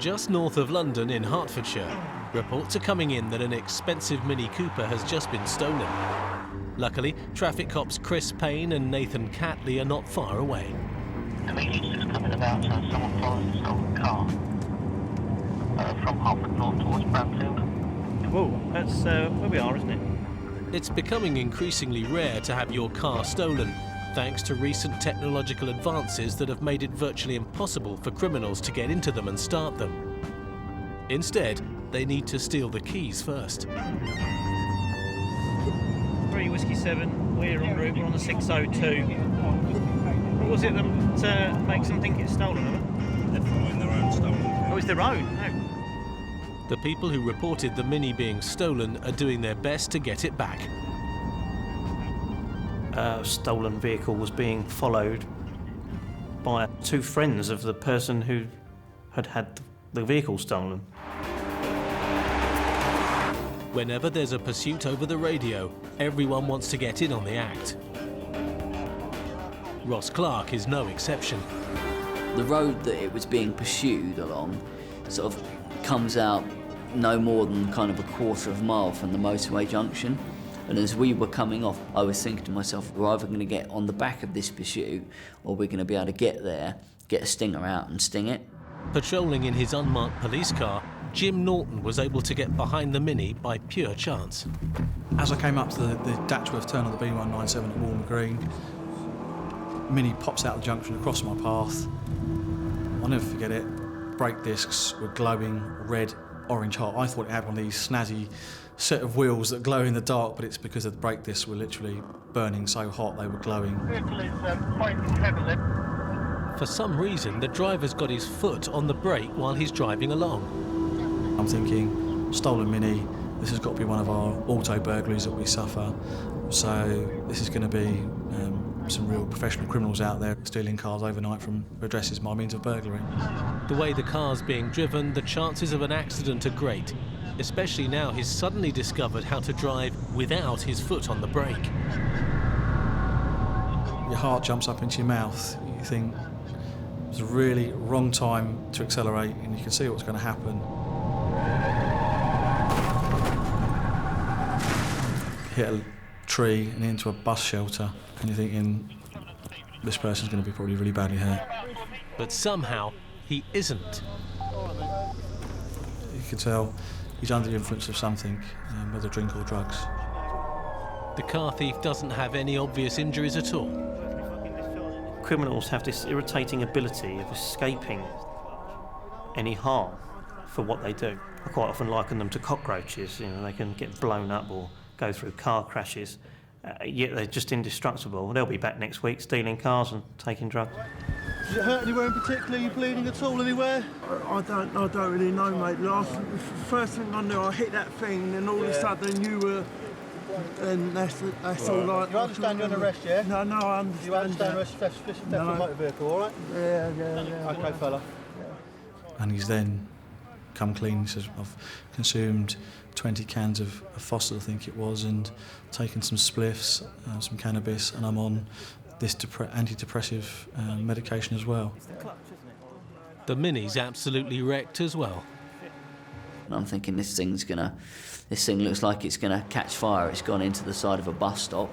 Just north of London in Hertfordshire, reports are coming in that an expensive Mini Cooper has just been stolen. Luckily, traffic cops Chris Payne and Nathan Catley are not far away. The meeting's just coming about, someone following a stolen car from Hertford North towards Bramfield. Whoa, that's where we are, isn't it? It's becoming increasingly rare to have your car stolen, thanks to recent technological advances that have made it virtually impossible for criminals to get into them and start them. Instead, they need to steal the keys first. 3 Whiskey 7, we're en route, we're on the 602. What was it that makes them think it's stolen, of it? They're following their own stolen car. Oh, it's their own? No. The people who reported the Mini being stolen are doing their best to get it back. A stolen vehicle was being followed by 2 friends of the person who had the vehicle stolen. Whenever there's a pursuit over the radio, everyone wants to get in on the act. Ross Clark is no exception. The road that it was being pursued along sort of comes out no more than kind of a quarter of a mile from the motorway junction. And as we were coming off, I was thinking to myself, we're either going to get on the back of this pursuit or we're going to be able to get there, get a stinger out and sting it. Patrolling in his unmarked police car, Jim Norton was able to get behind the Mini by pure chance. As I came up to the Datchworth turn on the B197 at Walmer Green, Mini pops out the junction across my path. I'll never forget it. Brake discs were glowing red, orange hot. I thought it had one of these snazzy set of wheels that glow in the dark, but it's because the brake discs were literally burning so hot they were glowing. Vehicle is fighting heavily. For some reason, the driver's got his foot on the brake while he's driving along. I'm thinking, stolen Mini, this has got to be one of our auto burglaries that we suffer. So this is going to be some real professional criminals out there stealing cars overnight from addresses by means of burglary. The way the car's being driven, the chances of an accident are great, especially now he's suddenly discovered how to drive without his foot on the brake. Your heart jumps up into your mouth. You think it's a really wrong time to accelerate, and you can see what's going to happen. Hit a tree and into a bus shelter, and you're thinking this person's going to be probably really badly hurt. But somehow he isn't. You can tell he's under the influence of something, whether drink or drugs. The car thief doesn't have any obvious injuries at all. Criminals have this irritating ability of escaping any harm for what they do. I quite often liken them to cockroaches. They can get blown up or go through car crashes, yet they're just indestructible. They'll be back next week stealing cars and taking drugs. Does it hurt anywhere in particular? Are you bleeding at all anywhere? I don't really know, mate. First thing I knew, I hit that thing, and all of a sudden you were. And that's all right. You understand you're under arrest, yeah? No, I understand. You understand arrest for theft of motor vehicle, all right? Yeah. Okay, fella. And he's then come clean. He says, I've consumed 20 cans of Foster, I think it was, and taken some spliffs, some cannabis, and I'm on this antidepressive medication as well. The Mini's absolutely wrecked as well. And I'm thinking this thing looks like it's gonna catch fire. It's gone into the side of a bus stop.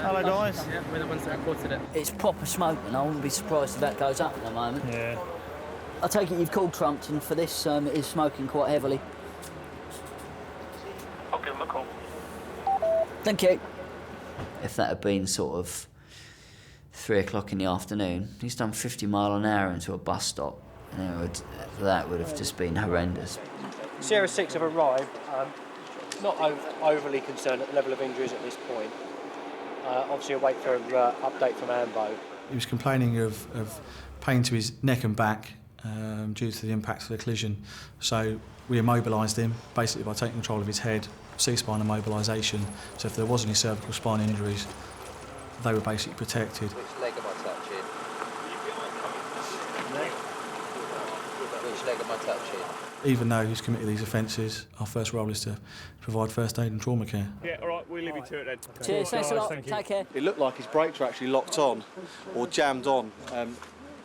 Hello, guys. Yeah, we're the ones that reported it. It's proper smoke, and I wouldn't be surprised if that goes up in a moment. Yeah. I take it you've called Trumpton for this. It is smoking quite heavily. I'll give him a call. Thank you. If that had been sort of 3 o'clock in the afternoon, he's done 50 mile an hour into a bus stop. That would have just been horrendous. Sierra 6 have arrived. Not overly concerned at the level of injuries at this point. Obviously, I'll wait for an update from Ambo. He was complaining of pain to his neck and back due to the impact of the collision. So we immobilised him, basically by taking control of his head, C-spine immobilisation. So if there was any cervical spine injuries, they were basically protected. Which leg am I touching? Which leg am I touching? Even though he's committed these offences, our first role is to provide first aid and trauma care. Yeah, all right, we'll leave you to it then. Cheers, thanks a lot. Take care. It looked like his brakes were actually locked on or jammed on.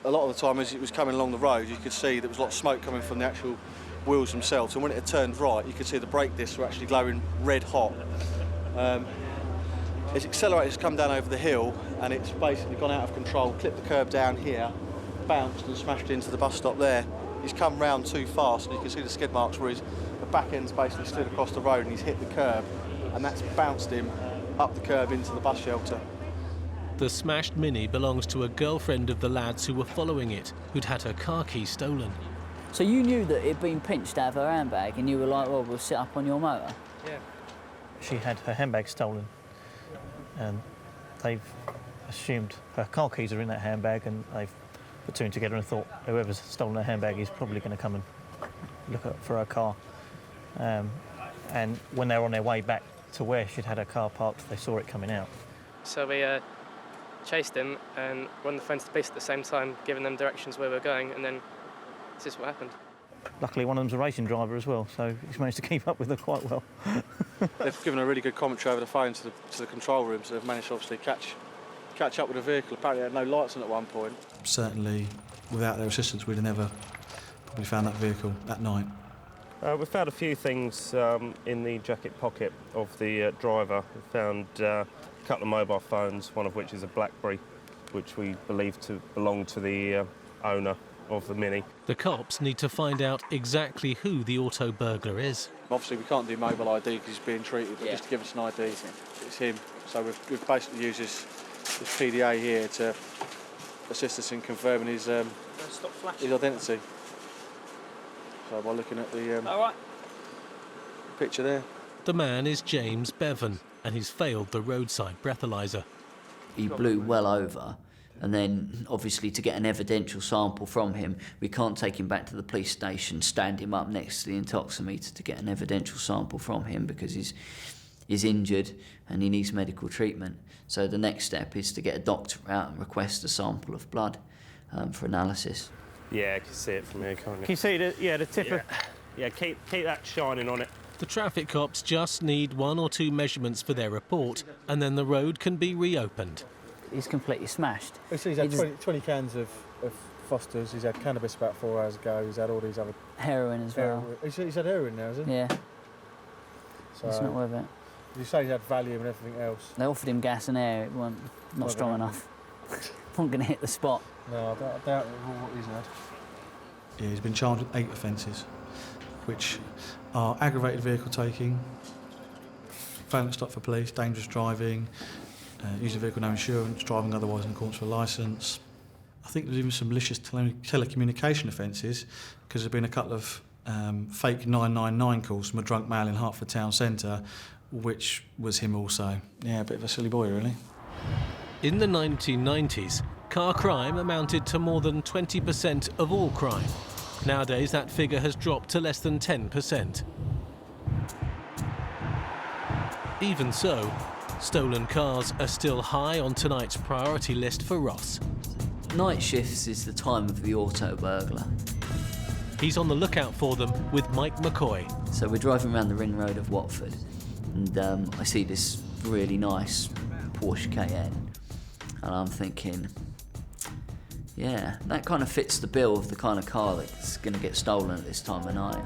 A lot of the time as it was coming along the road, you could see there was a lot of smoke coming from the actual wheels themselves, and when it had turned right, you could see the brake discs were actually glowing red hot. It's accelerated, it's come down over the hill, and it's basically gone out of control, clipped the curb down here, bounced and smashed into the bus stop there. He's come round too fast, and you can see the skid marks where the back end's basically slid across the road and he's hit the curb, and that's bounced him up the curb into the bus shelter. The smashed Mini belongs to a girlfriend of the lads who were following it, who'd had her car keys stolen. So you knew that it'd been pinched out of her handbag, and you were like, well, we'll sit up on your motor? Yeah. She had her handbag stolen, and they've assumed her car keys are in that handbag, and they've put two and together and thought whoever's stolen her handbag is probably going to come and look for her car. And when they were on their way back to where she'd had her car parked, they saw it coming out. So we chased him and were on the phone to the police at the same time, giving them directions where we were going, and then this is what happened. Luckily, one of them's a racing driver as well, so he's managed to keep up with her quite well. They've given a really good commentary over the phone to the control room, so they've managed to obviously catch up with the vehicle. Apparently it had no lights on at one point. Certainly, without their assistance, we'd have never probably found that vehicle that night. We found a few things in the jacket pocket of the driver. We found a couple of mobile phones, one of which is a BlackBerry, which we believe to belong to the owner of the Mini. The cops need to find out exactly who the auto burglar is. Obviously we can't do mobile ID because he's being treated, but just to give us an ID, it's him. So we've basically used this PDA here to assist us in confirming his identity. So by looking at the picture there. The man is James Bevan, and he's failed the roadside breathalyser. He blew well over, and then obviously to get an evidential sample from him, we can't take him back to the police station, stand him up next to the intoximeter to get an evidential sample from him because he's injured and he needs medical treatment. So the next step is to get a doctor out and request a sample of blood for analysis. Yeah, I can see it from here, can't you? Can you see the tip of... Yeah, keep that shining on it. The traffic cops just need 1 or 2 measurements for their report, and then the road can be reopened. He's completely smashed. He's had 20 cans of Foster's. He's had cannabis about 4 hours ago. He's had all these other... Heroin as well. He's had heroin now, has he? Yeah. So it's not worth it. You say he's had Valium and everything else. They offered him gas and air. It wasn't not strong enough. Wasn't going to hit the spot. No, I doubt what he's had. Yeah, he's been charged with 8 offences, which are aggravated vehicle taking, failing to stop for police, dangerous driving, using vehicle no insurance, driving otherwise in accordance with a licence. I think there's even some malicious telecommunication offences because there's been a couple of fake 999 calls from a drunk male in Hertford town centre, which was him also. Yeah, a bit of a silly boy, really. In the 1990s, car crime amounted to more than 20% of all crime. Nowadays, that figure has dropped to less than 10%. Even so, stolen cars are still high on tonight's priority list for Ross. Night shifts is the time of the auto burglar. He's on the lookout for them with Mike McCoy. So we're driving around the ring road of Watford, and I see this really nice Porsche Cayenne, and I'm thinking, yeah, that kind of fits the bill of the kind of car that's going to get stolen at this time of night.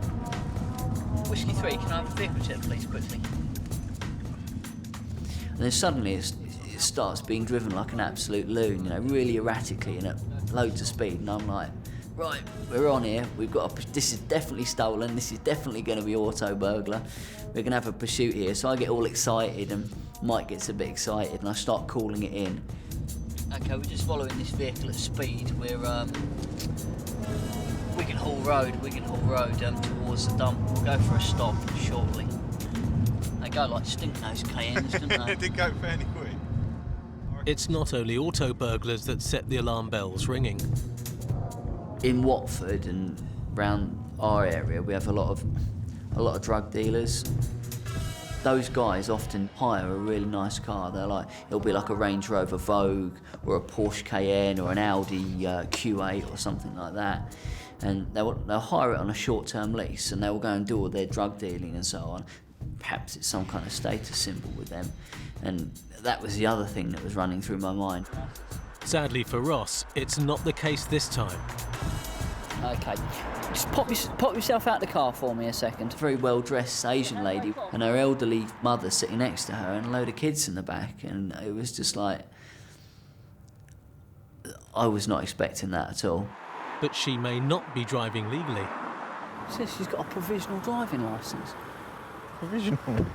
Whiskey 3, can I have a vehicle check, please, quickly? And then suddenly it starts being driven like an absolute loon, you know, really erratically and at loads of speed, and I'm like, right, we're on here, this is definitely stolen, this is definitely going to be auto burglar, we're going to have a pursuit here. So I get all excited and Mike gets a bit excited and I start calling it in. Okay, we're just following this vehicle at speed. We're Wigan Hall Road towards the dump. We'll go for a stop shortly. They go like stink-nosed Cayennes, don't they? They did go fairly quick. It's not only auto burglars that set the alarm bells ringing. In Watford and around our area, we have a lot of drug dealers. Those guys often hire a really nice car. It'll be like a Range Rover Vogue or a Porsche Cayenne or an Audi Q8 or something like that. And they'll hire it on a short-term lease and they'll go and do all their drug dealing and so on. Perhaps it's some kind of status symbol with them. And that was the other thing that was running through my mind. Sadly for Ross, it's not the case this time. Okay, just pop yourself out the car for me a second. A very well-dressed Asian lady and her elderly mother sitting next to her and a load of kids in the back, and it was just like... I was not expecting that at all. But she may not be driving legally. It says she's got a provisional driving licence. Provisional?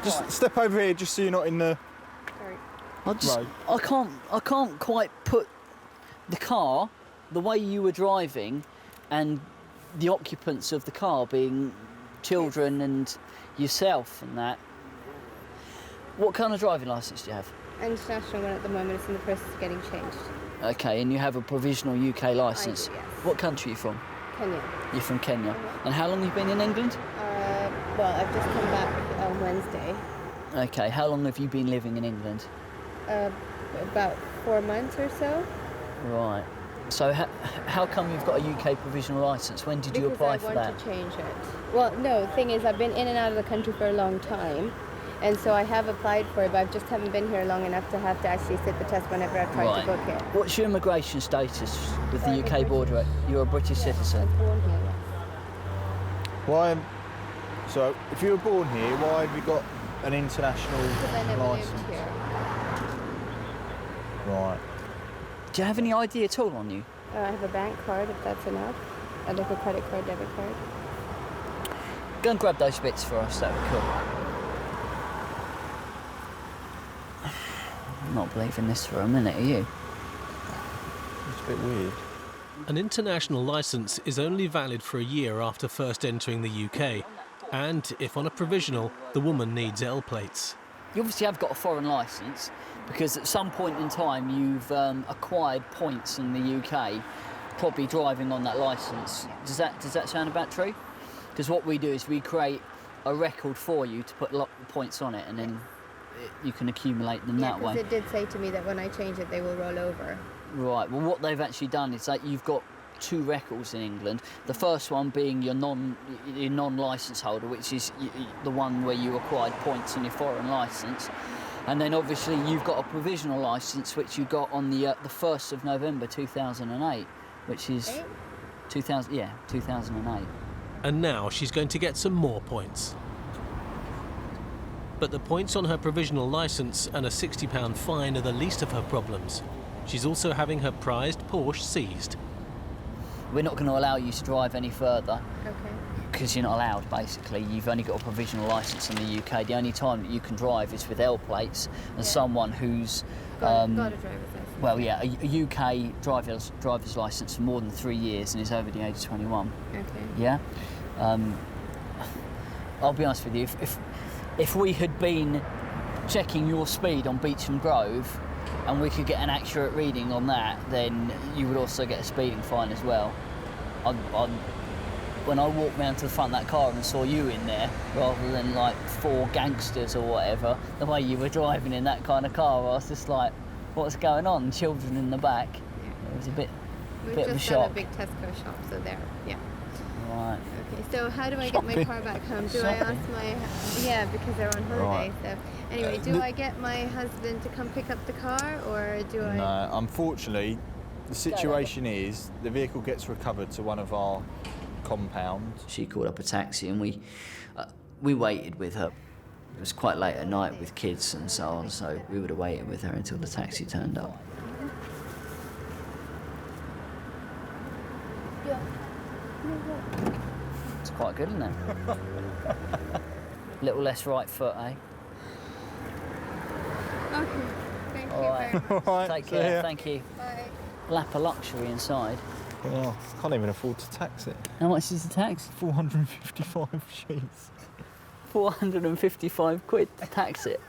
Just step over here just so you're not in the road. I can't quite put the car, the way you were driving, and the occupants of the car being children and yourself and that. What kind of driving licence do you have? International one at the moment. It's in the process of getting changed. Okay, and you have a provisional UK licence. I do, yes. What country are you from? Kenya. You're from Kenya. And how long have you been in England? Well, I've just come back on Wednesday. Okay, how long have you been living in England? About 4 months or so. Right. So how come you've got a UK provisional licence? When did you apply for that? Because I want to change it. Well, no, the thing is I've been in and out of the country for a long time. And so I have applied for it, but I just haven't been here long enough to have to actually sit the test whenever I try to book it. What's your immigration status with the UK border? You're a British citizen? I was born here, yes. Why? So, if you were born here, why have you got an international Because I never licence? lived here. Right. Do you have any ID at all on you? I have a bank card, if that's enough. I like a credit card, debit card. Go and grab those bits for us, that would be cool. I'm not believing this for a minute, are you? It's a bit weird. An international licence is only valid for a year after first entering the UK. And if on a provisional, the woman needs L plates. You obviously have got a foreign licence because at some point in time you've acquired points in the UK, probably driving on that licence. Does that sound about true? Because what we do is we create a record for you to put points on it, and then you can accumulate them that way. Because it did say to me that when I change it, they will roll over. Right, well what they've actually done is that you've got 2 records in England. The first one being your non-licence holder, which is the one where you acquired points on your foreign licence. And then obviously you've got a provisional licence which you got on the 1st of November 2008, which is 2008. And now she's going to get some more points. But the points on her provisional licence and a £60 fine are the least of her problems. She's also having her prized Porsche seized. We're not going to allow you to drive any further. Okay. Because you're not allowed, basically. You've only got a provisional licence in the UK. The only time that you can drive is with L plates and someone who's... Got a driver's licence. Well, yeah, a UK driver's licence for more than 3 years and is over the age of 21. Okay. Yeah? I'll be honest with you, if we had been checking your speed on Beecham Grove and we could get an accurate reading on that, then you would also get a speeding fine as well. When I walked round to the front of that car and saw you in there, rather than like 4 gangsters or whatever, the way you were driving in that kind of car, I was just like, what's going on? Children in the back. It was a bit of a shock. We've just done a big Tesco shop, so there, yeah. Right. Okay, so how do I get my car back home? Do I ask my... Yeah, because they're on holiday, so... Anyway, do I get my husband to come pick up the car, or do I... No, unfortunately, the situation is the vehicle gets recovered to one of our compounds. She called up a taxi and we waited with her. It was quite late at night with kids and so on, so we would have waited with her until the taxi turned up. It's quite good, isn't it? Little less right foot, eh? Okay, thank you All right. very much. All right, Take see care, ya. thank you. Bye. Lap of luxury inside. Well, can't even afford to tax it. How much is the tax? 455 sheets. 455 quid to tax it.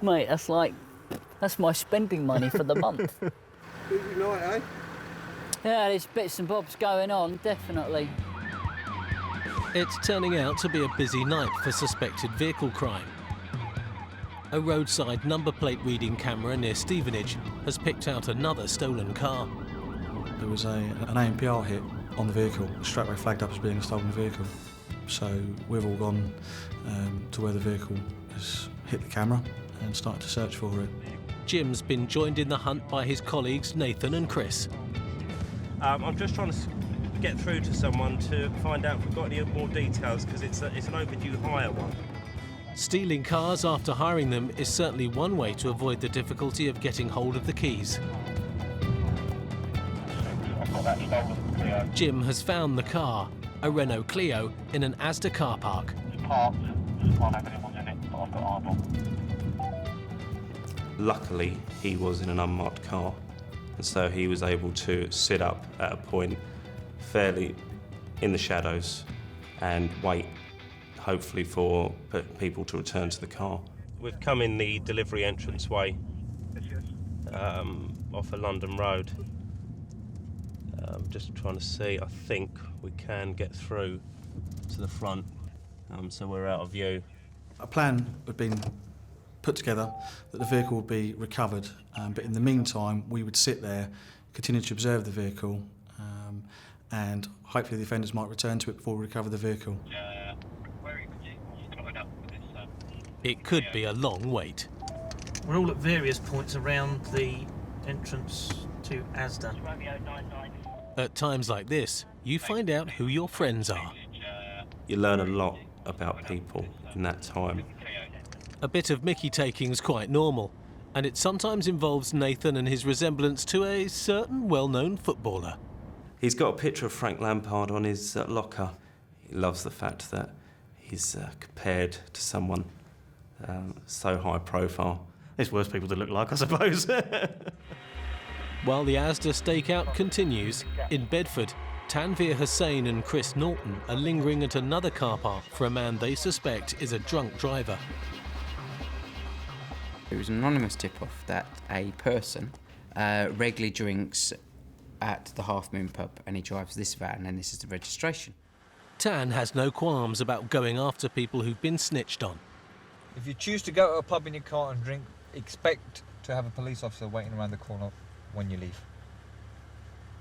Mate, that's my spending money for the month. Busy night, eh? Yeah, there's bits and bobs going on, definitely. It's turning out to be a busy night for suspected vehicle crime. A roadside number plate reading camera near Stevenage has picked out another stolen car. There was an ANPR hit on the vehicle, straight away flagged up as being a stolen vehicle. So we've all gone to where the vehicle has hit the camera and started to search for it. Jim's been joined in the hunt by his colleagues Nathan and Chris. I'm just trying to get through to someone to find out if we've got any more details, because it's an overdue hire one. Stealing cars after hiring them is certainly one way to avoid the difficulty of getting hold of the keys. Jim has found the car, a Renault Clio, in an Asda car park. Luckily, he was in an unmarked car, and so he was able to sit up at a point fairly in the shadows and wait, hopefully, for people to return to the car. We've come in the delivery entranceway off a London road. Just trying to see, I think we can get through to the front, so we're out of view. A plan had been put together that the vehicle would be recovered, but in the meantime we would sit there, continue to observe the vehicle, and hopefully the offenders might return to it before we recover the vehicle. It could be a long wait. We're all at various points around the entrance to Asda. At times like this, you find out who your friends are. You learn a lot about people in that time. A bit of mickey taking's quite normal, and it sometimes involves Nathan and his resemblance to a certain well-known footballer. He's got a picture of Frank Lampard on his locker. He loves the fact that he's compared to someone so high profile. There's worse people to look like, I suppose. While the Asda stakeout continues, in Bedford, Tanvir Hussain and Chris Norton are lingering at another car park for a man they suspect is a drunk driver. It was an anonymous tip-off that a person regularly drinks at the Half Moon pub, and he drives this van, and this is the registration. Tan has no qualms about going after people who've been snitched on. If you choose to go to a pub in your car and drink, expect to have a police officer waiting around the corner when you leave.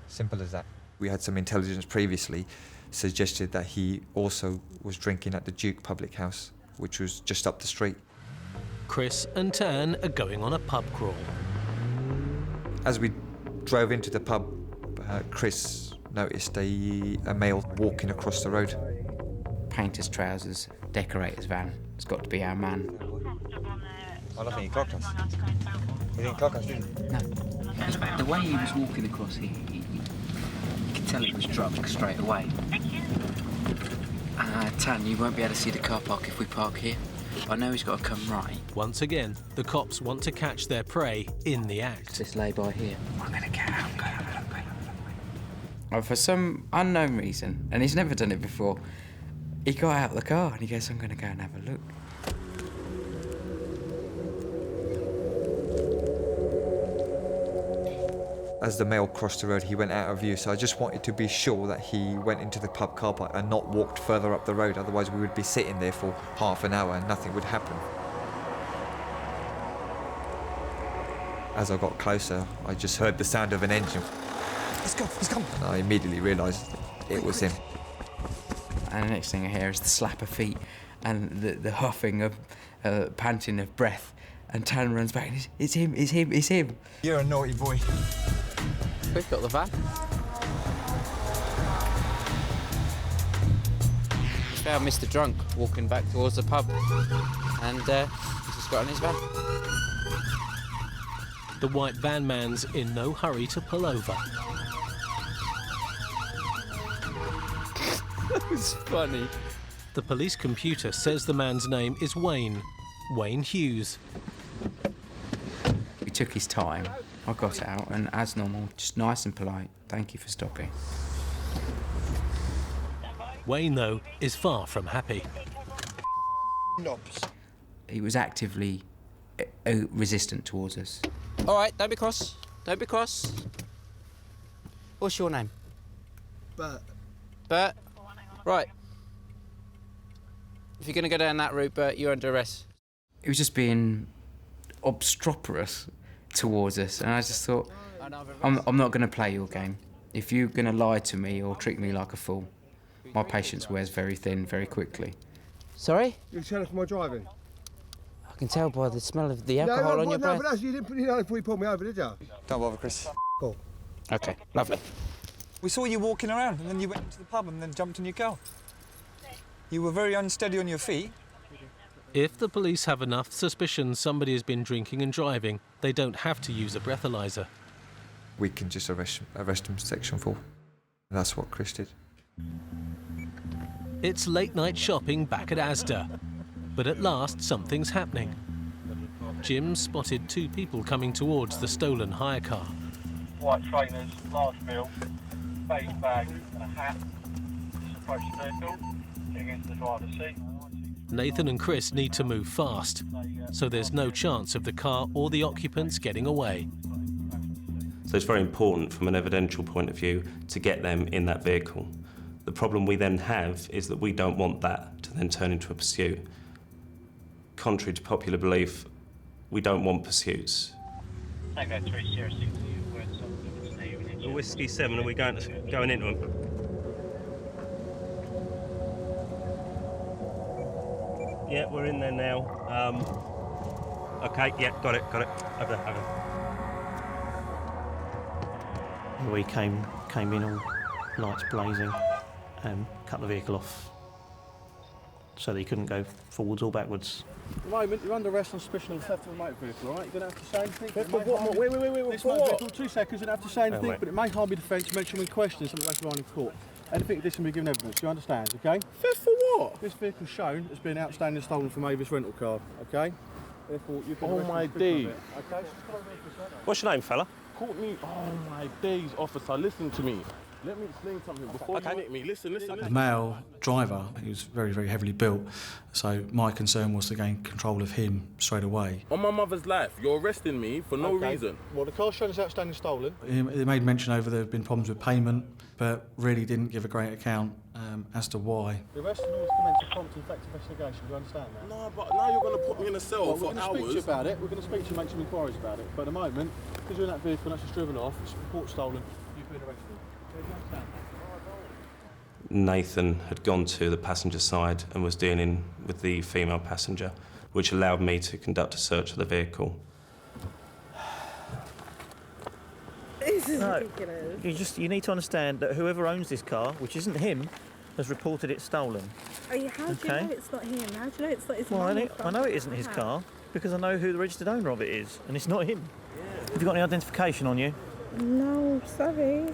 Simple as that. We had some intelligence previously suggested that he also was drinking at the Duke Public House, which was just up the street. Chris and Tan are going on a pub crawl. As we drove into the pub, Chris noticed a male walking across the road. Painter's trousers, decorator's van. It's got to be our man. I don't think he clocked us. He didn't clock us, did he? No. The way he was walking across here, you could tell he was drunk straight away. Tan, you won't be able to see the car park if we park here. I know he's got to come right. Once again, the cops want to catch their prey in the act. Just lay by here. I'm going to get out. For some unknown reason, and he's never done it before, he got out of the car and he goes, I'm going to go and have a look. As the male crossed the road, he went out of view, so I just wanted to be sure that he went into the pub car park and not walked further up the road, otherwise we would be sitting there for half an hour and nothing would happen. As I got closer, I just heard the sound of an engine. Let's go, he's come. And I immediately realised it was him. And the next thing I hear is the slap of feet and the huffing of, panting of breath. And Tan runs back and it's him. You're a naughty boy. We've got the van. Found Mr. Drunk walking back towards the pub, and he's just got in his van. The white van man's in no hurry to pull over. That was funny. The police computer says the man's name is Wayne Hughes. He took his time. I got out, and as normal, just nice and polite. Thank you for stopping. Wayne, though, is far from happy. Knobs. He was actively resistant towards us. All right, don't be cross. Don't be cross. What's your name? Bert. Right. If you're going to go down that route, Bert, you're under arrest. He was just being obstreperous towards us, and I just thought, I'm not going to play your game. If you're going to lie to me or trick me like a fool, my patience wears very thin very quickly. Sorry? You're jealous of my driving? can tell by the smell of the alcohol on your breath. No, but you didn't put it on before you pulled me over, did you? Don't bother, Chris. Cool. Okay, lovely. We saw you walking around and then you went into the pub and then jumped in your car. You were very unsteady on your feet. If the police have enough suspicion somebody has been drinking and driving, they don't have to use a breathalyzer. We can just arrest him section 4. That's what Chris did. It's late night shopping back at Asda. But at last, something's happening. Jim spotted 2 people coming towards the stolen hire car. White trainers, large bill, beige bag and a hat. Just approach the vehicle, getting into the driver's seat. Nathan and Chris need to move fast, so there's no chance of the car or the occupants getting away. So it's very important from an evidential point of view to get them in that vehicle. The problem we then have is that we don't want that to then turn into a pursuit. Contrary to popular belief, we don't want pursuits. Take that 306. The Whiskey 7, are we going into them? Yeah, we're in there now. Okay, yeah, got it. Over there. We came in all lights blazing and cut the vehicle off so that he couldn't go forwards or backwards. At the moment, you're under arrest on suspicion of theft of a motor vehicle, all right? You're going to have to say anything. Wait, This motor vehicle, 2 seconds, you don't have to say anything, but it may harm your defence. You mention in question something later on in court. Anything this can be given evidence, you understand, okay? Theft for what? This vehicle shown as being outstanding stolen from Avis rental car, okay? Therefore, you've been arrested my on suspicion of days. it, okay? What's your name, fella? Courtney, oh my days, officer, listen to me. Let me explain something before you nick me. Listen. The male driver, he was very, very heavily built, so my concern was to gain control of him straight away. On my mother's life, you're arresting me for no reason. Well, the car shown as outstanding stolen. They made mention over there have been problems with payment, but really didn't give a great account as to why. The arrest was commenced a prompt and effective investigation, do you understand that? No, but now you're going to put me in a cell for We're going to speak to you about it. We're going to speak to you and make some inquiries about it. But at the moment, because you're in that vehicle and that's just driven off, it's report stolen, you've been arrested. Do you understand that? Nathan had gone to the passenger side and was dealing with the female passenger, which allowed me to conduct a search of the vehicle. This is ridiculous. You need to understand that whoever owns this car, which isn't him, has reported it stolen. How do you know it's not him? How do you know it's not his Well, I know it isn't his car because I know who the registered owner of it is, and it's not him. Have you got any identification on you? No, sorry.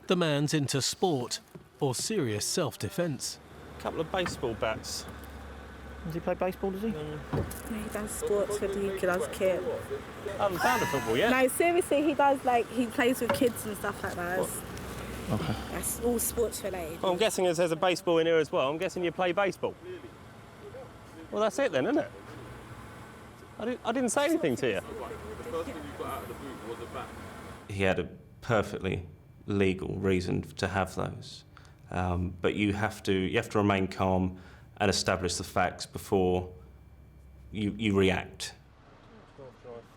The man's into sport or serious self-defence. A couple of baseball bats. Does he play baseball, does he? He does sports with he does kit. I haven't found a football yet. No, seriously, he does he plays with kids and stuff like that. Okay. That's all sports related. Well, I'm guessing as there's a baseball in here as well. I'm guessing you play baseball. Well, that's it then, isn't it? I didn't say anything to you. The first thing you got out of the boot was a bat. He had a perfectly legal reason to have those, but you have to remain calm and establish the facts before you react.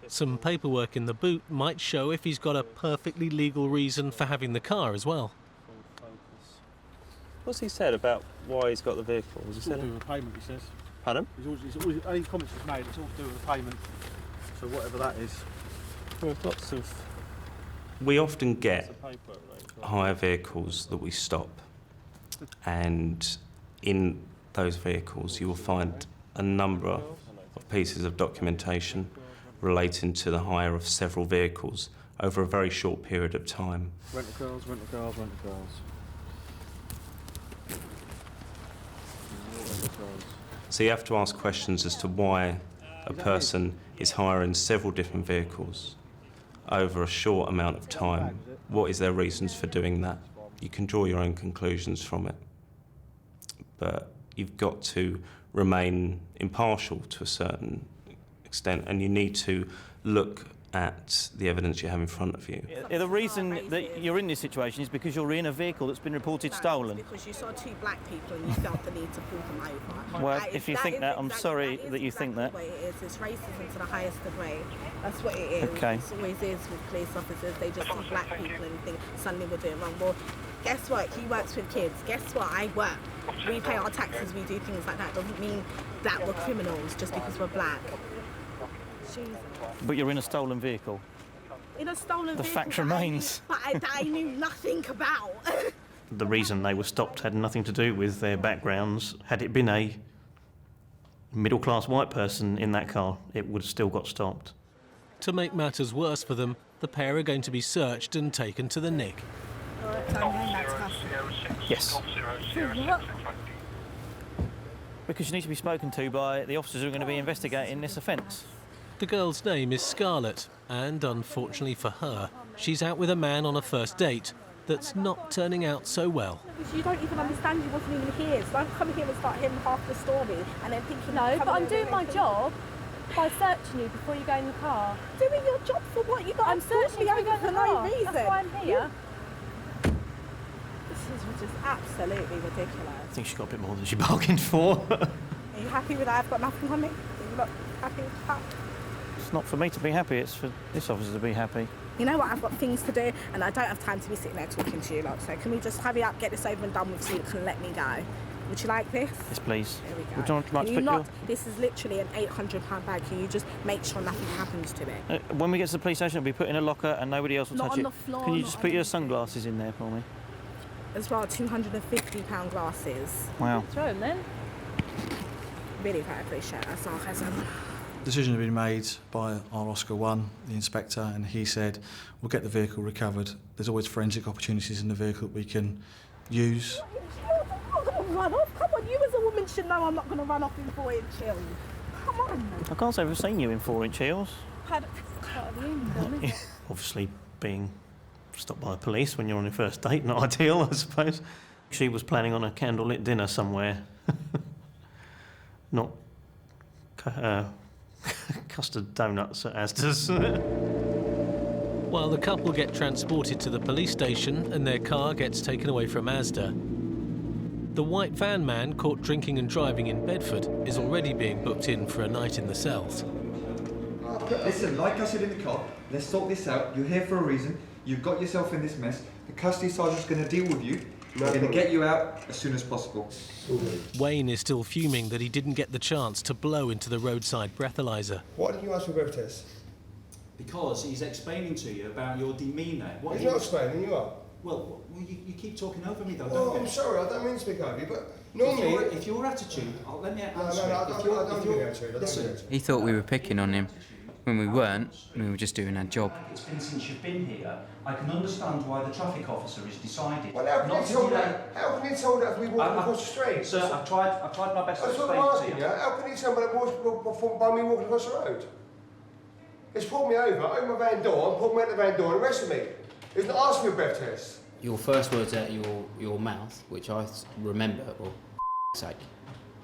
Some paperwork in the boot might show if he's got a perfectly legal reason for having the car as well. What's he said about why he's got the vehicle? It's all to do with the payment, he says. Pardon? Any comments he's made, it's all to do with the payment. So whatever that is. Well, lots of... We often get hire vehicles that we stop, and in those vehicles you will find a number of pieces of documentation relating to the hire of several vehicles over a very short period of time. Rental cars. So you have to ask questions as to why a person is hiring several different vehicles over a short amount of time. What is their reasons for doing that? You can draw your own conclusions from it, but you've got to remain impartial to a certain extent, and you need to look at the evidence you have in front of you. The reason that you're in this situation is because you're in a vehicle that's been reported stolen. Because you saw 2 black people and you felt the need to pull them over. Well, if you think that, I'm sorry that you think that. That's what it is. It's racism to the highest degree. That's what it is. Okay. It always is with police officers. They just see black people and think suddenly we're doing wrong. Well, guess what? He works with kids. Guess what? I work. We pay our taxes. We do things like that. Doesn't mean that we're criminals just because we're black. Jesus. But you're in a stolen vehicle. In a stolen The vehicle. fact remains. That I knew nothing about. The reason they were stopped had nothing to do with their backgrounds. Had it been a middle-class white person in that car, it would have still got stopped. To make matters worse for them, the pair are going to be searched and taken to the Nick. Yes. Because you need to be spoken to by the officers who are going to be investigating this offence. The girl's name is Scarlett, and unfortunately for her, she's out with a man on a first date that's not turning out so well. You don't even understand, you wasn't even here, so don't come here and start hearing half the story and then thinking... No, but I'm doing my job by searching you before you go in the car. Doing your job for what? You got I'm searching you over for for no no reason. That's why I'm here. This is just absolutely ridiculous. I think she got a bit more than she bargained for. Are you happy with that? I've got nothing on me. Are you not happy with that? It's not for me to be happy, it's for this officer to be happy. You know what, I've got things to do and I don't have time to be sitting there talking to you lot, so can we just hurry up, get this over and done with so you can let me go? Would you like this? Yes, please. There we go. Would you like to put your... This is literally an £800 bag, can you just make sure nothing happens to it? when we get to the police station, it'll be put in a locker and nobody else will Not touch on it. the floor, Can you not just on put your anything. sunglasses in there for me? As well, £250 glasses. Wow. Throw them then. Really quite appreciate that sarcasm. Decision had been made by our Oscar 1, the inspector, and he said, we'll get the vehicle recovered. There's always forensic opportunities in the vehicle that we can use. I'm not going to run off. Come on, you as a woman should know I'm not going to run off in 4-inch heels. Come on. I can't say I've seen you in 4-inch heels. Obviously, being stopped by the police when you're on your first date, not ideal, I suppose. She was planning on a candlelit dinner somewhere. Not custard donuts at Asda's. While the couple get transported to the police station and their car gets taken away from Asda, the white van man caught drinking and driving in Bedford is already being booked in for a night in the cells. Listen, like I said in the car, let's sort this out. You're here for a reason. You've got yourself in this mess. The custody sergeant's going to deal with you. We're going to get you out as soon as possible. Wayne is still fuming that he didn't get the chance to blow into the roadside breathalyzer. Why did you ask for a breath test? Because he's explaining to you about your demeanour. He's not explaining, you are. Well, you keep talking over me though, Well, don't you? I'm sorry, I don't mean to speak over you, but normally... If your attitude... let me answer No, it. I don't give you an attitude. Listen, He thought we were picking on him. When we weren't, we were just doing our job. it's been since you've been here. I can understand why the traffic officer has decided Well, how can you tell that? How can you tell that if we walking across the street? Sir, I've tried my best to That's what explain I'm it to asking you. you. How can you tell by me walking across the road? It's pulled me over, opened my van door, and pulled me out the van door and arrested me. It's not asking for a breath test. Your first words out your mouth, which I remember, or sake.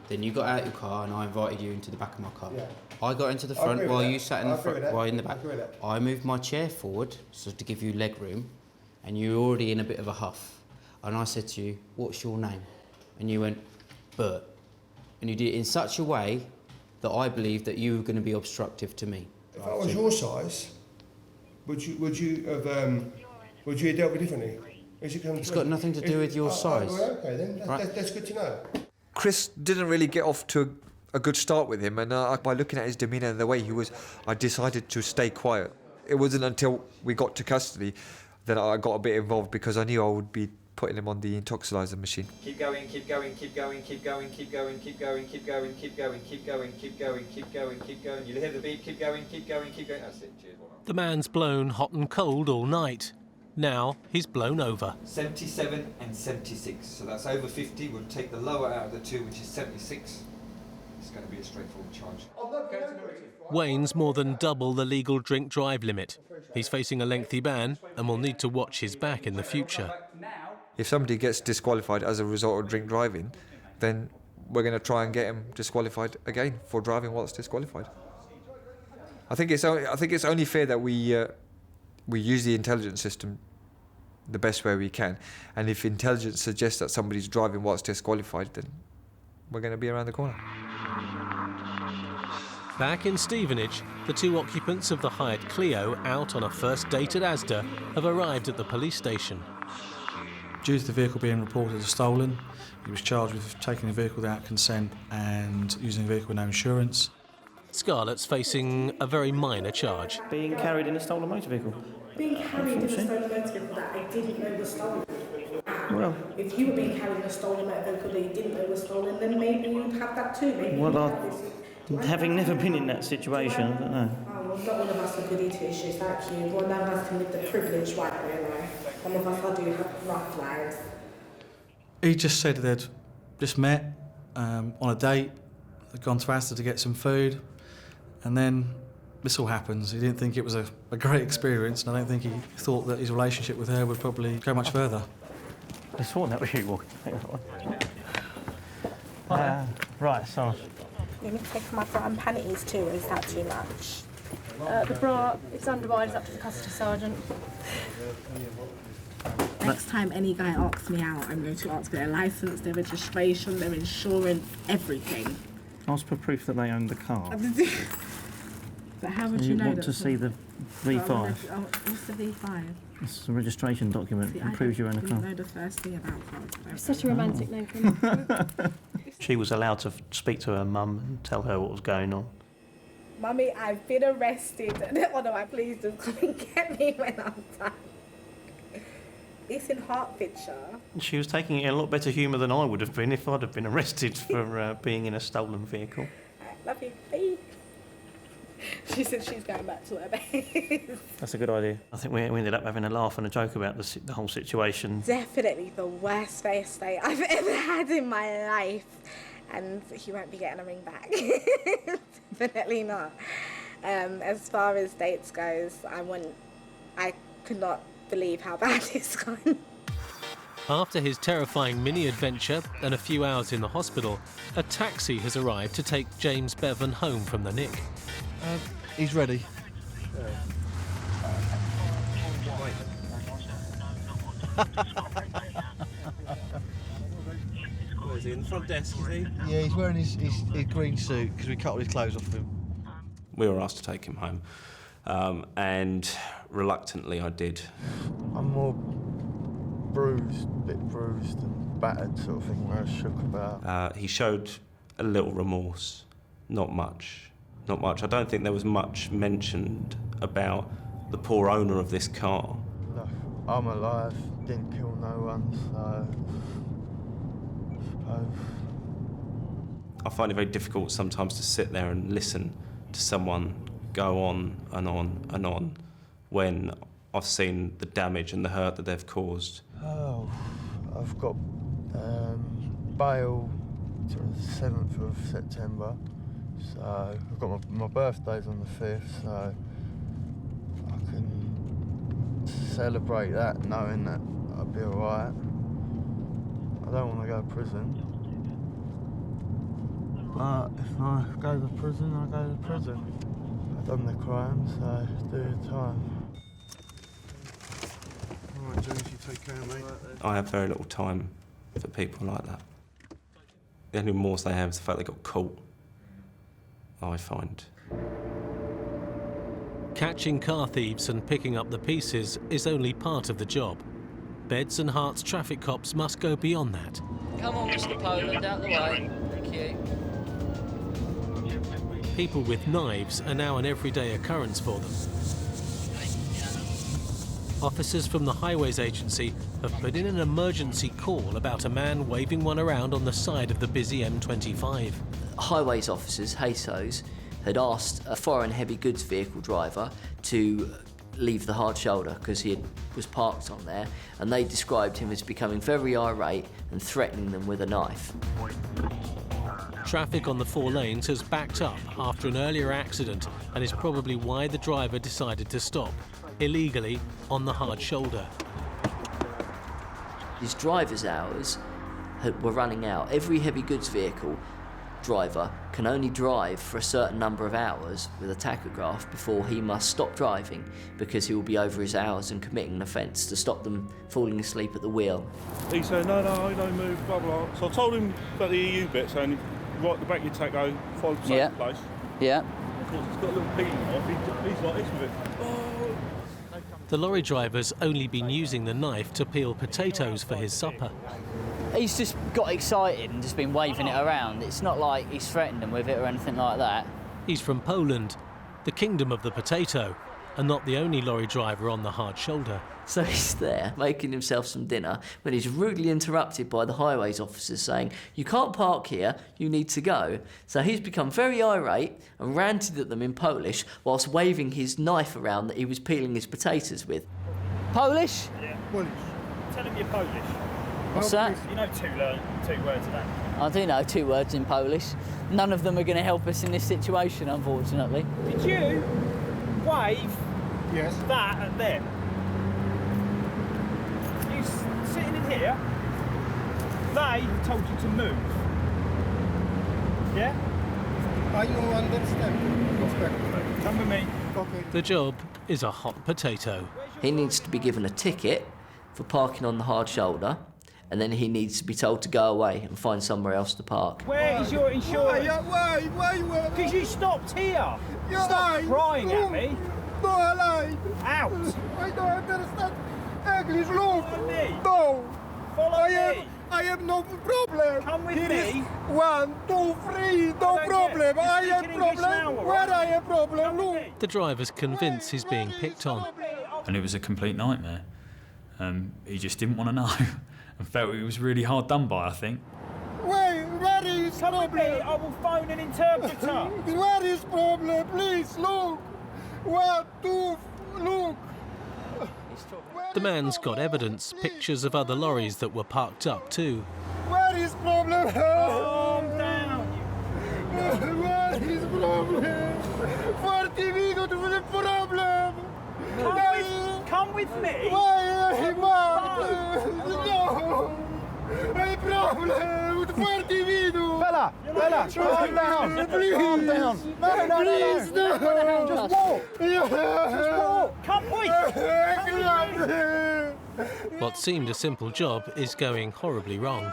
Then you got out of your car and I invited you into the back of my car. Yeah. I got into the I front agree with while that. you sat in I the agree front, with that. while in the I back. agree with that. I moved my chair forward so to give you leg room, and you were already in a bit of a huff. And I said to you, "What's your name?" And you went, "Bert." And you did it in such a way that I believed that you were going to be obstructive to me. If I was your size, would you have dealt with differently? It's got nothing to do with your size. Well, okay then, Right. that's good to know. Chris didn't really get off to a good start with him, and by looking at his demeanour and the way he was, I decided to stay quiet. It wasn't until we got to custody that I got a bit involved because I knew I would be putting him on the intoxilizer machine. Keep going, keep going, keep going, keep going, keep going, keep going, keep going, keep going, keep going, keep going, keep going, keep going. You hear the beep, keep going, keep going, keep going. That's it, cheers. The man's blown hot and cold all night. Now he's blown over. 77 and 76, so that's over 50. We'll take the lower out of the two, which is 76. It's going to be a straightforward charge. Wayne's more than double the legal drink-drive limit. He's facing a lengthy ban and will need to watch his back in the future. If somebody gets disqualified as a result of drink driving, then we're going to try and get him disqualified again for driving whilst disqualified. I think it's only fair that we use the intelligence system the best way we can, and if intelligence suggests that somebody's driving whilst disqualified, then we're going to be around the corner. Back in Stevenage, the two occupants of the hired Clio out on a first date at Asda have arrived at the police station. Due to the vehicle being reported as stolen, he was charged with taking the vehicle without consent and using the vehicle with no insurance. Scarlett's facing a very minor charge. Being carried in a stolen motor vehicle. Being carried in a stolen motor vehicle that I didn't know was stolen. Well, if you were being carried in a stolen motor vehicle that you didn't know was stolen, then maybe you'd have that too. Maybe having never been in that situation, I don't know. Oh, well, not all of us are goody two-shoes like you. Well, none of us can live the privileged white way life. Some of us do have rough lives. He just said they'd just met on a date, they'd gone to Asda to get some food, and then this all happens. He didn't think it was a great experience, and I don't think he thought that his relationship with her would probably go much further. I sworn that was you walking. Right, so. You need to take my bra and panties too, or is that too much? The bra, it's underwise up to the custody sergeant. Next time any guy asks me out, I'm going to ask their licence, their registration, their insurance, everything. Ask for proof that they own the car. But how would you know that? You want to see the V5? What's the V5? It's a registration document. It proves you own the car. I didn't know the first thing about cars. It's such a romantic name for me. She was allowed to speak to her mum and tell her what was going on. Mummy, I've been arrested. Oh no, please just come and get me when I'm done. It's in Hertfordshire. She was taking it in a lot better humour than I would have been if I'd have been arrested for being in a stolen vehicle. I love you, bye. She said she's going back to her base. That's a good idea. I think we ended up having a laugh and a joke about the whole situation. Definitely the worst first date I've ever had in my life. And he won't be getting a ring back. Definitely not. As far as dates goes, I could not believe how bad it's gone. After his terrifying mini-adventure and a few hours in the hospital, a taxi has arrived to take James Bevan home from the nick. He's ready. Where is he? In the front desk, is he? Yeah, he's wearing his green suit because we cut all his clothes off him. We were asked to take him home, and reluctantly I did. I'm more bruised, a bit bruised and battered sort of thing where I was shook about. He showed a little remorse, not much. Not much. I don't think there was much mentioned about the poor owner of this car. Look, I'm alive, didn't kill no one, so I suppose. I find it very difficult sometimes to sit there and listen to someone go on and on and on when I've seen the damage and the hurt that they've caused. Oh, I've got bail till the 7th of September. So I've got my birthday's on the 5th, so I can celebrate that knowing that I'll be alright. I don't want to go to prison, but if I go to prison, I go to prison. I've done the crime, so do the time. Alright, James, you take care, mate. I have very little time for people like that. The only remorse they have is the fact they got caught, I find. Catching car thieves and picking up the pieces is only part of the job. Beds and Herts traffic cops must go beyond that. Come on, Mr. Poland, out the way. Thank you. People with knives are now an everyday occurrence for them. Officers from the Highways Agency have put in an emergency call about a man waving one around on the side of the busy M25. Highways officers, HASOs, had asked a foreign heavy goods vehicle driver to leave the hard shoulder because he was parked on there, and they described him as becoming very irate and threatening them with a knife. Traffic on the 4 lanes has backed up after an earlier accident and is probably why the driver decided to stop, illegally on the hard shoulder. His driver's hours were running out. Every heavy goods vehicle driver can only drive for a certain number of hours with a tachograph before he must stop driving because he will be over his hours and committing an offence to stop them falling asleep at the wheel. He said, no, I don't move, blah, blah. So I told him about the EU bit, saying, right, the back of your tacho, follow the same place. Yeah. Of course, it's got a little peeling off, he's like this with it. Oh. The lorry driver's only been using the knife to peel potatoes for his supper. He's just got excited and just been waving it around. It's not like he's threatened them with it or anything like that. He's from Poland, the kingdom of the potato, and not the only lorry driver on the hard shoulder. So he's there making himself some dinner when he's rudely interrupted by the highways officers saying, "You can't park here, you need to go." So he's become very irate and ranted at them in Polish whilst waving his knife around that he was peeling his potatoes with. Polish? Yeah. Polish. Tell him you're Polish. What's that? You know two words of that. I do know 2 words in Polish. None of them are going to help us in this situation, unfortunately. Did you wave that at them? You sitting in here, they told you to move. Yeah? I don't understand. Come with me. Okay. The job is a hot potato. He needs to be given a ticket for parking on the hard shoulder, and then he needs to be told to go away and find somewhere else to park. Where is your insurance? Why? Because you stopped here. Stop crying at me. No, I lied. Out. I don't understand English. Look. Follow me. No. Follow me. I have no problem. Come with Here me. is 1, 2, 3. No problem. I have problem. Where I have problem? Look. The driver's convinced he's being picked on. And it was a complete nightmare. He just didn't want to know and felt he was really hard done by, I think. Where is problem? I will phone an interpreter. Where is problem? Please look. 1, 2, look. The man's got evidence, pictures of other lorries that were parked up too. Where is problem? Calm down. Where is problem? 40 minutes with a problem. Come with me. Why? No. A problem with 40 minutes. Fella, calm down. Please. Calm down. Please, no. Just walk. Just walk. Come What seemed a simple job is going horribly wrong.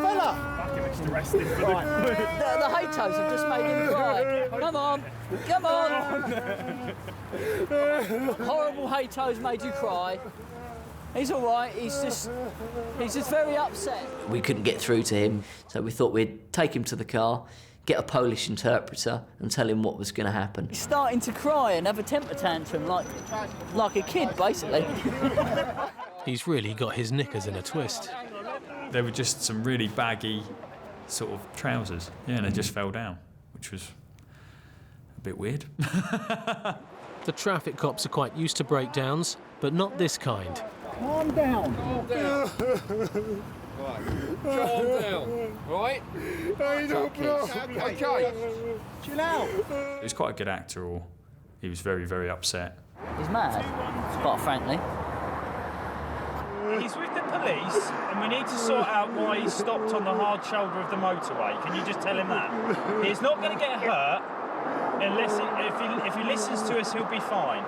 Fella. Arrested for The Haytos have just made him cry. Come on. Horrible Haytos made you cry. He's all right. He's just very upset. We couldn't get through to him, so we thought we'd take him to the car, get a Polish interpreter and tell him what was going to happen. He's starting to cry and have a temper tantrum like a kid, basically. He's really got his knickers in a twist. There were just some really baggy sort of trousers, and they just fell down, which was a bit weird. The traffic cops are quite used to breakdowns, but not this kind. Calm down. Calm down, right? I no problem. Okay. Chill out. He was quite a good actor, or he was very, very upset. He's mad, quite frankly. He's with the police, and we need to sort out why he stopped on the hard shoulder of the motorway. Can you just tell him that? He's not going to get hurt unless if he listens to us, he'll be fine.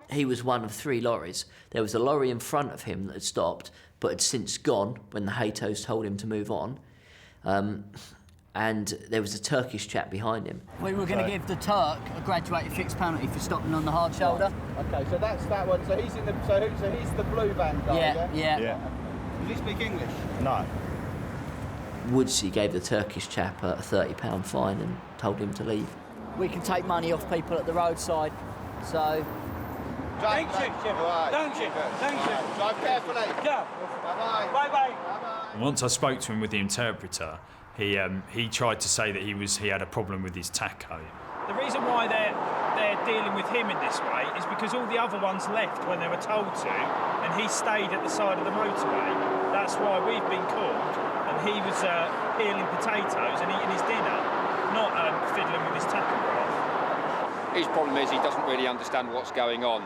He was one of 3 lorries. There was a lorry in front of him that had stopped, but had since gone when the Haytos told him to move on. And there was a Turkish chap behind him. We were going to give the Turk a graduated fixed penalty for stopping on the hard shoulder. Okay, so that's that one. So he's in the so he's the blue van guy. Yeah. Does he speak English? No. Woodsy gave the Turkish chap a £30 fine and told him to leave. We can take money off people at the roadside, so... Thank you. Drive carefully. Yeah. Bye-bye. Once I spoke to him with the interpreter, he tried to say that he had a problem with his tacho. The reason why they're dealing with him in this way is because all the other ones left when they were told to, and he stayed at the side of the motorway. That's why we've been called, and he was peeling potatoes and eating his dinner, not fiddling with his tachograph. His problem is he doesn't really understand what's going on.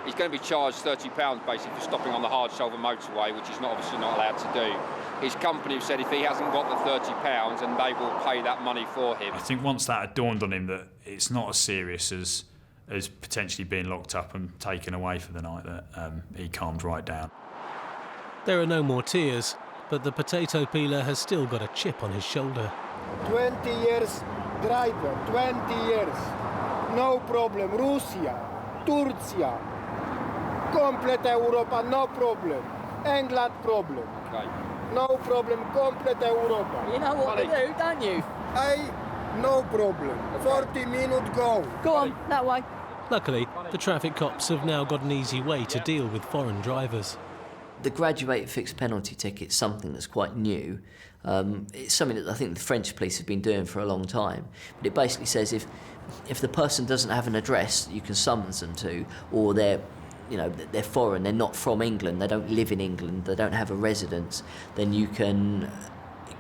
He's going to be charged £30 basically for stopping on the hard shoulder motorway, which he's obviously not allowed to do. His company have said if he hasn't got the £30, then they will pay that money for him. I think once that had dawned on him that it's not as serious as potentially being locked up and taken away for the night, that he calmed right down. There are no more tears, but the potato peeler has still got a chip on his shoulder. 20 years driver, 20 years. No problem. Russia, Turcia. Complete Europa, no problem. England problem. Okay. No problem, complete Europa. You know what to do, don't you? No problem. 40 minutes go. Go on, that way. Luckily, the traffic cops have now got an easy way to deal with foreign drivers. The graduated fixed penalty ticket's something that's quite new. It's something that I think the French police have been doing for a long time. But it basically says if the person doesn't have an address that you can summons them to, or they're foreign, they're not from England, they don't live in England, they don't have a residence, then you can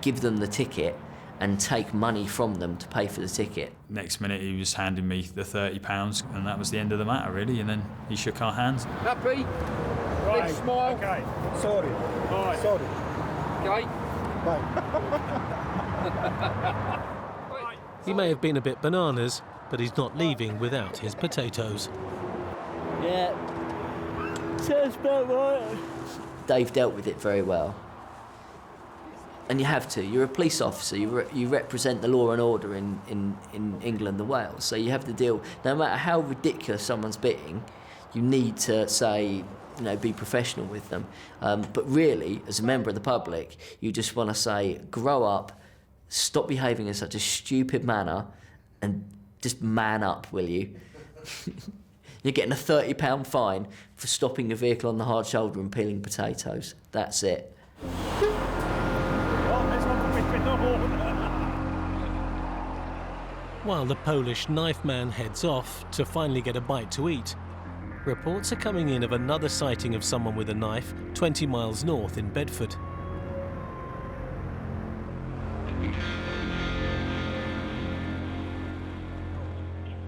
give them the ticket and take money from them to pay for the ticket. Next minute he was handing me the £30 and that was the end of the matter really, and then he shook our hands. Happy? Right. Big smile. Okay. Sorry. Right. Sorry. Okay. He may have been a bit bananas, but he's not leaving without his potatoes. Yeah. Sounds about right. Dave dealt with it very well. And you have to. You're a police officer. You represent the law and order in England and Wales. So you have to deal. No matter how ridiculous someone's being, you need to say, be professional with them. But really, as a member of the public, you just want to say, grow up, stop behaving in such a stupid manner, and just man up, will you? You're getting a £30 fine for stopping your vehicle on the hard shoulder and peeling potatoes. That's it. While the Polish knife man heads off to finally get a bite to eat, reports are coming in of another sighting of someone with a knife 20 miles north in Bedford.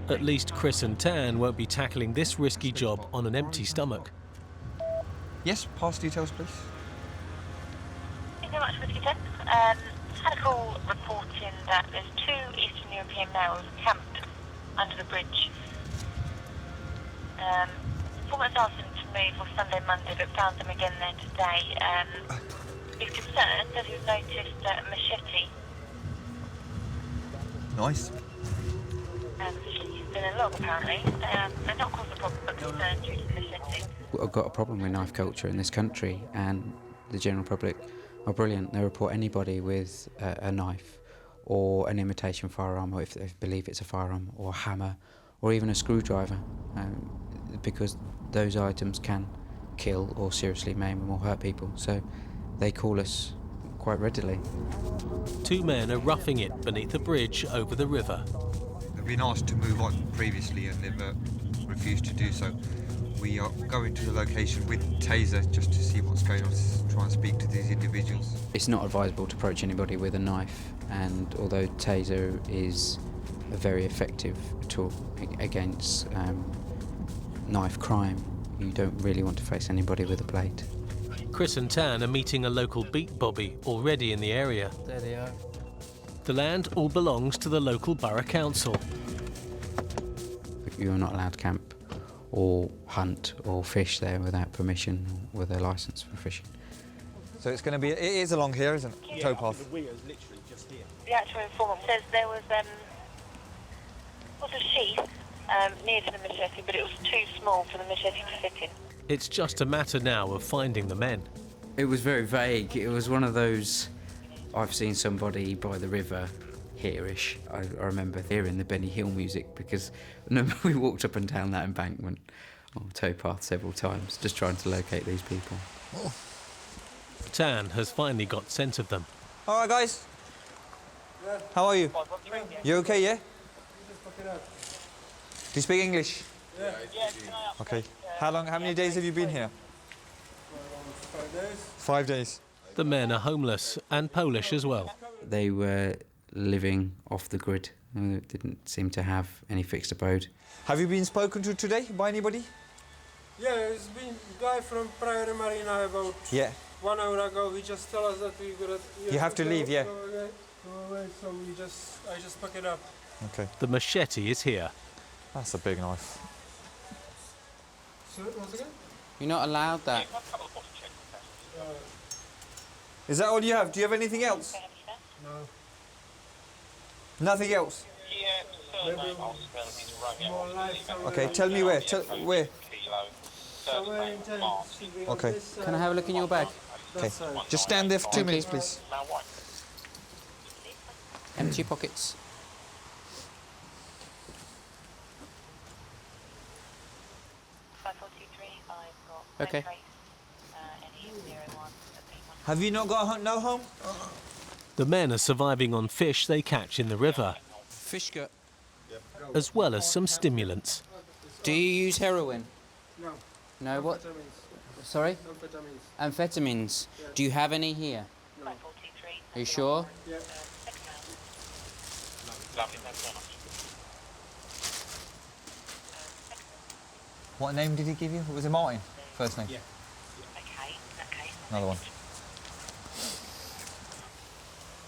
At least Chris and Tan won't be tackling this risky job on an empty stomach. Yes, pass details, please. Thank you very much, Whiskey 10. Had a call reporting that there's 2 Eastern European males camped under the bridge. Informant's asked them to move on Sunday, Monday, but found them again there today. He's concerned that he's noticed a machete. Nice. He's been in a log apparently. They're not causing a problem, but concerned due to the machete. I've got a problem with knife culture in this country, and the general public are brilliant. They report anybody with a knife or an imitation firearm, or if they believe it's a firearm, or a hammer, or even a screwdriver, because those items can kill or seriously maim or hurt people. So they call us quite readily. 2 men are roughing it beneath a bridge over the river. They've been asked to move on previously and they've refused to do so. We are going to the location with Taser just to see what's going on, to try and speak to these individuals. It's not advisable to approach anybody with a knife, and although Taser is a very effective tool against knife crime, you don't really want to face anybody with a blade. Chris and Tan are meeting a local beat bobby already in the area. There they are. The land all belongs to the local borough council. You're not allowed to camp or hunt or fish there without permission or with a licence for fishing. So it's going to be, it is along here, isn't it? Yeah. Towpath. The actual informant says there was a sheath near to the machete, but it was too small for the machete to fit in. It's just a matter now of finding the men. It was very vague. It was one of those, I've seen somebody by the river here-ish. I remember hearing the Benny Hill music because we walked up and down that embankment or towpath several times just trying to locate these people. Tan has finally got scent of them. All right, guys. How are you? You okay, yeah? Do you speak English? Yeah. Okay. How many days have you been here? 5 days. 5 days. The men are homeless and Polish as well. They were living off the grid. They didn't seem to have any fixed abode. Have you been spoken to today by anybody? Yeah, it's been guy from Priory Marina about 1 hour ago. He just told us that we got. You have to leave, yeah. Go away, so I just pack it up. Okay. The machete is here. That's a big knife. So, once again? You're not allowed that. Is that all you have? Do you have anything else? No. Nothing else? Maybe more life. Okay, tell me where. Where? Okay. Can I have a look in your bag? Okay. Just stand there for 2 minutes, please. Empty your pockets. Okay. Have you not got no home? The men are surviving on fish they catch in the river, Fish gut. as well as some stimulants. Do you use heroin? No. No, what? Sorry? Amphetamines. Do you have any here? No. Are you sure? Yeah. What name did he give you? Was it Martin? First name? Yeah. Another one.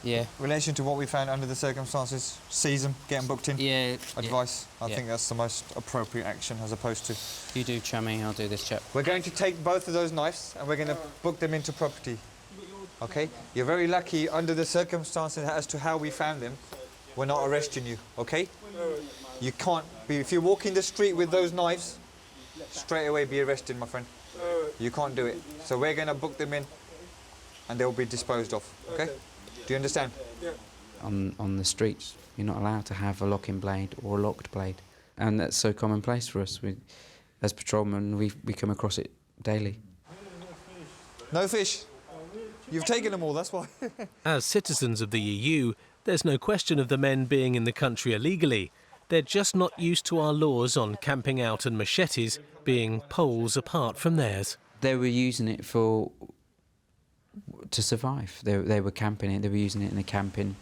Yeah. Relation to what we found under the circumstances, seize them, get them booked in. Yeah. Advice. I Yeah. think that's the most appropriate action as opposed to... You do, chummy. I'll do this, chap. We're going to take both of those knives and we're going to book them into property. Okay? You're very lucky under the circumstances as to how we found them. We're not arresting you, okay? You can't be... If you walk in the street with those knives, straight away be arrested, my friend. You can't do it. So we're going to book them in and they'll be disposed of, okay? Do you understand? Yeah. On the streets, you're not allowed to have a locking blade or a locked blade. And that's so commonplace for us. As patrolmen, we come across it daily. No fish. You've taken them all, that's why. As citizens of the EU, there's no question of the men being in the country illegally. They're just not used to our laws on camping out and machetes being poles apart from theirs. They were using it to survive. They were camping it, they were using it in a camping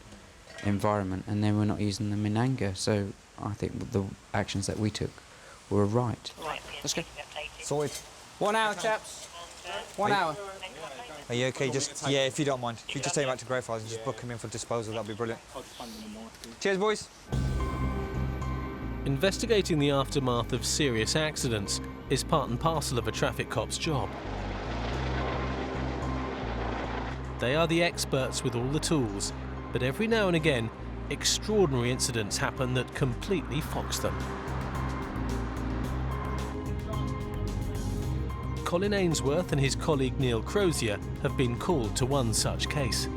environment, and they were not using them in anger. So I think the actions that we took were right. Let's go. Sorted. 1 hour, chaps. 1 hour. Are you okay? Just, yeah, if you don't mind. If you just take them back to Greyfriars and just book them in for disposal, that'd be brilliant. Cheers, boys. Investigating the aftermath of serious accidents is part and parcel of a traffic cop's job. They are the experts with all the tools, but every now and again, extraordinary incidents happen that completely fox them. Colin Ainsworth and his colleague Neil Crozier have been called to one such case.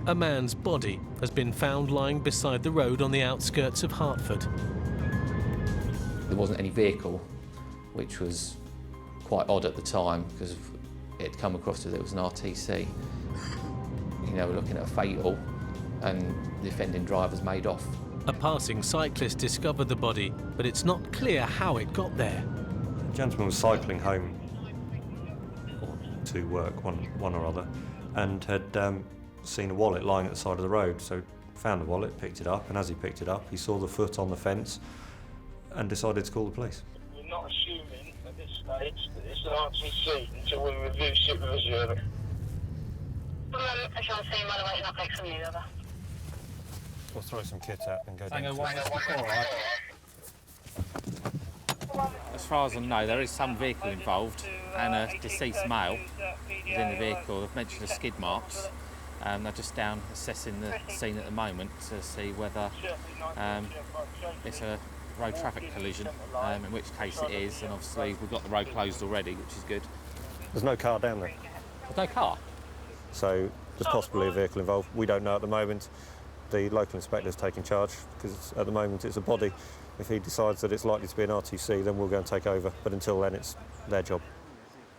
A man's body has been found lying beside the road on the outskirts of Hertford. There wasn't any vehicle, which was quite odd at the time because it had come across as it was an RTC. You know, we're looking at a fatal and the offending driver's made off. A passing cyclist discovered the body, but it's not clear how it got there. The gentleman was cycling home to work, one or other, and had seen a wallet lying at the side of the road, so found the wallet, picked it up, and as he picked it up, he saw the foot on the fence and decided to call the police. We're not assuming at this stage that it's an RTC until we review supervision. We'll throw some kit out and go down. As far as I know, there is some vehicle involved and a deceased male within the vehicle. They've mentioned the skid marks. They're just down assessing the scene at the moment to see whether it's a road traffic collision, in which case it is, and obviously we've got the road closed already, which is good. There's no car down there. There's no car? So there's possibly a vehicle involved. We don't know at the moment. The local inspector's taking charge because at the moment it's a body. If he decides that it's likely to be an RTC, then we'll go and take over. But until then, it's their job.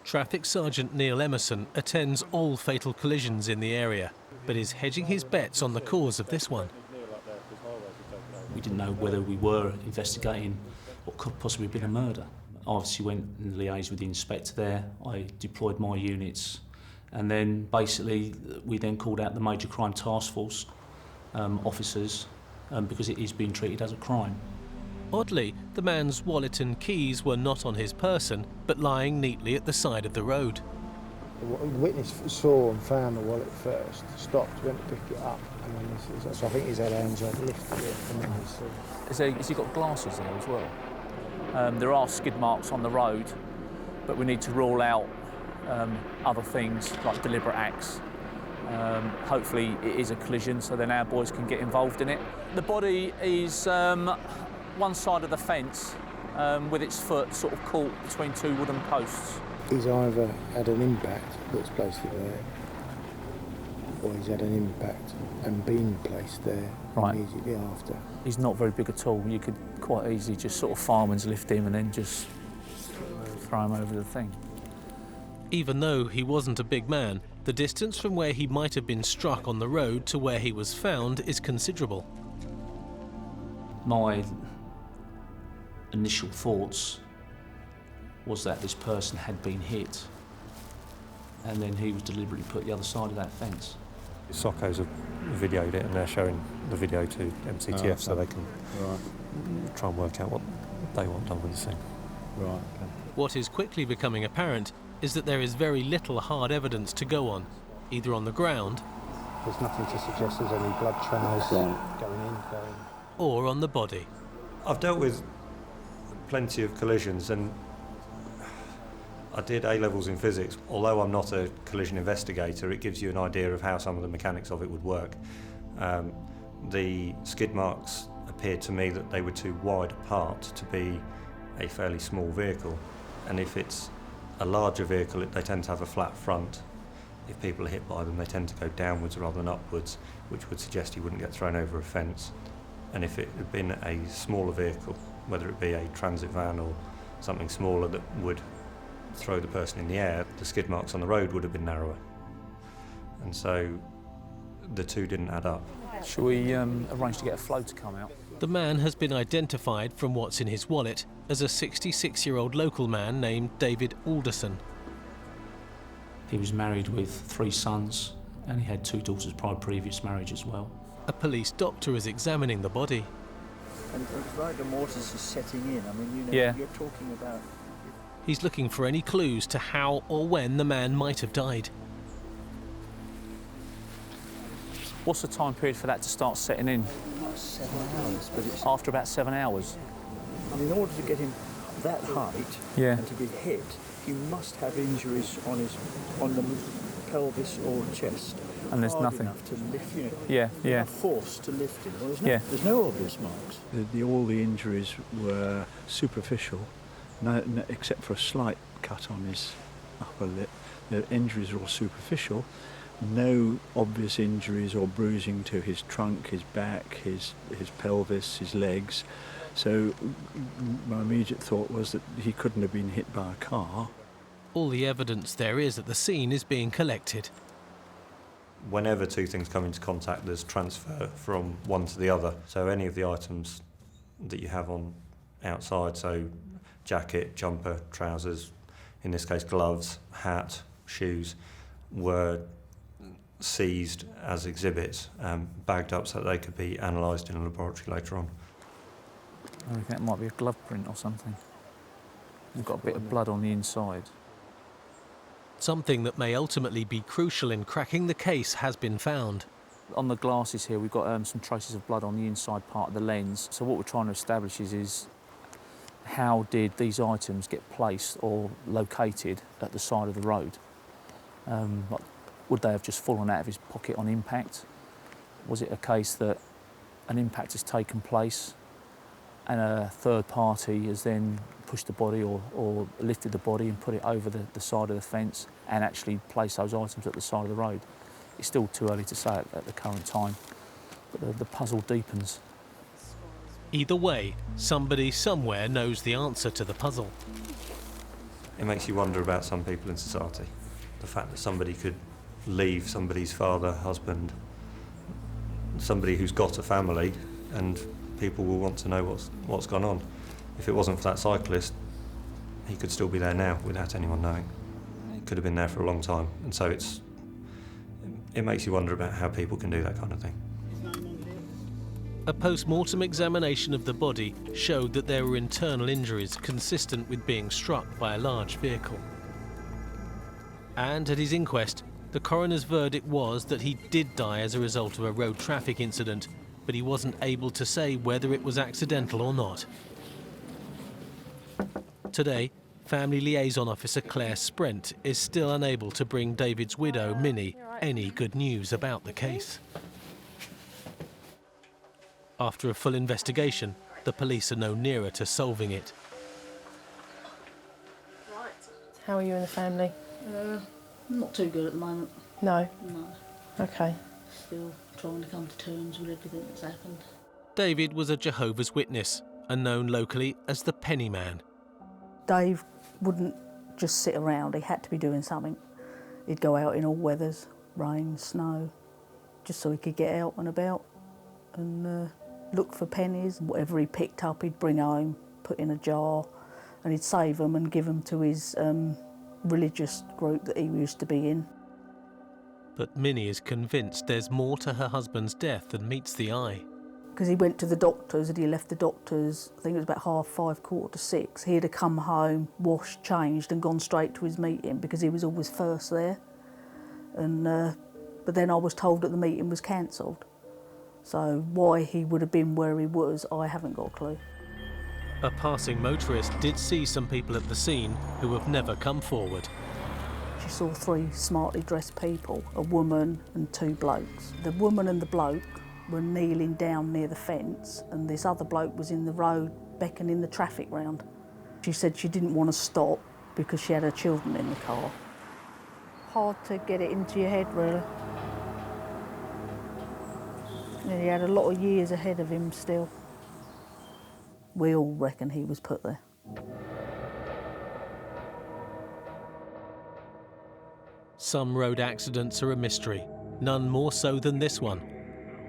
Traffic Sergeant Neil Emerson attends all fatal collisions in the area, but is hedging his bets on the cause of this one. We didn't know whether we were investigating what could possibly have been a murder. I obviously went and liaised with the inspector there. I deployed my units, and then basically we then called out the Major Crime Task Force officers because it is being treated as a crime. Oddly, the man's wallet and keys were not on his person, but lying neatly at the side of the road. The witness saw and found the wallet first, stopped, went to pick it up, and then so I think he's had hands up, lifted it, and then he saw. Has he got glasses there as well? There are skid marks on the road, but we need to rule out other things like deliberate acts Hopefully it is a collision, so then our boys can get involved in it. The body is one side of the fence with its foot sort of caught between two wooden posts. He's either had an impact that's placed it there, or he's had an impact and been placed there immediately after. He's not very big at all. You could quite easily just sort of fireman's lift him and then just throw him over the thing. Even though he wasn't a big man, the distance from where he might have been struck on the road to where he was found is considerable. My initial thoughts was that this person had been hit and then he was deliberately put the other side of that fence. Socos have videoed it and they're showing the video to MCTF so they can try and work out what they want done with this thing. Right. What is quickly becoming apparent is that there is very little hard evidence to go on, either on the ground There's nothing to suggest there's any blood trails going in. or on the body. I've dealt with plenty of collisions and I did A-levels in physics. Although I'm not a collision investigator, it gives you an idea of how some of the mechanics of it would work. The skid marks appeared to me that they were too wide apart to be a fairly small vehicle. And if it's a larger vehicle, they tend to have a flat front. If people are hit by them, they tend to go downwards rather than upwards, which would suggest you wouldn't get thrown over a fence. And if it had been a smaller vehicle, whether it be a transit van or something smaller that would throw the person in the air, the skid marks on the road would have been narrower. And so the two didn't add up. Shall we arrange to get a float to come out? The man has been identified from what's in his wallet as a 66-year-old local man named David Alderson. He was married with 3 sons and he had 2 daughters prior to previous marriage as well. A police doctor is examining the body. And rigor mortis is setting in. I mean, you're talking about... He's looking for any clues to how or when the man might have died. What's the time period for that to start setting in? About 7 hours, but it's... After about 7 hours? I mean, in order to get him that height and to be hit, he must have injuries on the pelvis or chest. And there's hard nothing. Enough to lift, enough force to lift him. Well, there's no obvious marks. All the injuries were superficial, no, except for a slight cut on his upper lip. The injuries are all superficial. No obvious injuries or bruising to his trunk, his back, his pelvis, his legs. So my immediate thought was that he couldn't have been hit by a car. All the evidence there is at the scene is being collected. Whenever 2 things come into contact, there's transfer from one to the other. So any of the items that you have on outside, so jacket, jumper, trousers, in this case gloves, hat, shoes, were seized as exhibits, bagged up so that they could be analysed in a laboratory later on. I think that might be a glove print or something. We've got a bit of blood on the inside. Something that may ultimately be crucial in cracking the case has been found. On the glasses here, we've got some traces of blood on the inside part of the lens. So what we're trying to establish is how did these items get placed or located at the side of the road? Would they have just fallen out of his pocket on impact? Was it a case that an impact has taken place and a third party has then pushed the body or lifted the body and put it over the side of the fence and actually placed those items at the side of the road? It's still too early to say at the current time, but the puzzle deepens. Either way, somebody somewhere knows the answer to the puzzle. It makes you wonder about some people in society. The fact that somebody could leave somebody's father, husband, somebody who's got a family, and people will want to know what's gone on. If it wasn't for that cyclist, he could still be there now without anyone knowing. He could have been there for a long time, and so it makes you wonder about how people can do that kind of thing. A post-mortem examination of the body showed that there were internal injuries consistent with being struck by a large vehicle. And at his inquest, the coroner's verdict was that he did die as a result of a road traffic incident, but he wasn't able to say whether it was accidental or not. Today, Family Liaison Officer Claire Sprent is still unable to bring David's widow, Minnie, any good news about the case. After a full investigation, the police are no nearer to solving it. How are you and the family? Not too good at the moment. No? No. Okay. Still trying to come to terms with everything that's happened. David was a Jehovah's Witness and known locally as the Penny Man. Dave wouldn't just sit around, he had to be doing something. He'd go out in all weathers, rain, snow, just so he could get out and about and look for pennies. Whatever he picked up he'd bring home, put in a jar, and he'd save them and give them to his religious group that he used to be in. But Minnie is convinced there's more to her husband's death than meets the eye. Because he went to the doctors and he left the doctors, I think it was about 5:30, 5:45. He'd have come home, washed, changed and gone straight to his meeting because he was always first there. And but then I was told that the meeting was cancelled. So why he would have been where he was, I haven't got a clue. A passing motorist did see some people at the scene who have never come forward. She saw 3 smartly dressed people, a woman and 2 blokes. The woman and the bloke were kneeling down near the fence and this other bloke was in the road beckoning the traffic round. She said she didn't want to stop because she had her children in the car. Hard to get it into your head, really. And he had a lot of years ahead of him still. We all reckon he was put there. Some road accidents are a mystery, none more so than this one.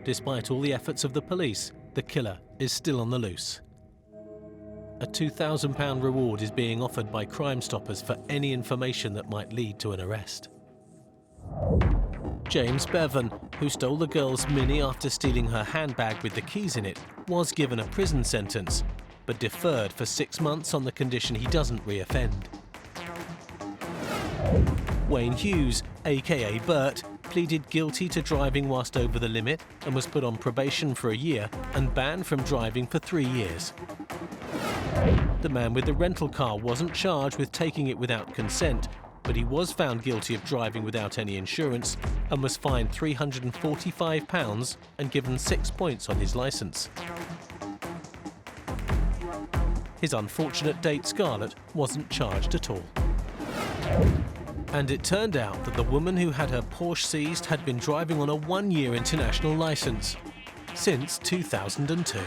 Despite all the efforts of the police, the killer is still on the loose. A £2,000 reward is being offered by Crime Stoppers for any information that might lead to an arrest. James Bevan, who stole the girl's Mini after stealing her handbag with the keys in it, was given a prison sentence, but deferred for 6 months on the condition he doesn't re-offend. Wayne Hughes, aka Bert, pleaded guilty to driving whilst over the limit and was put on probation for a year and banned from driving for 3 years. The man with the rental car wasn't charged with taking it without consent, but he was found guilty of driving without any insurance and was fined £345 and given 6 points on his licence. His unfortunate date Scarlett wasn't charged at all. And it turned out that the woman who had her Porsche seized had been driving on a 1-year international licence since 2002.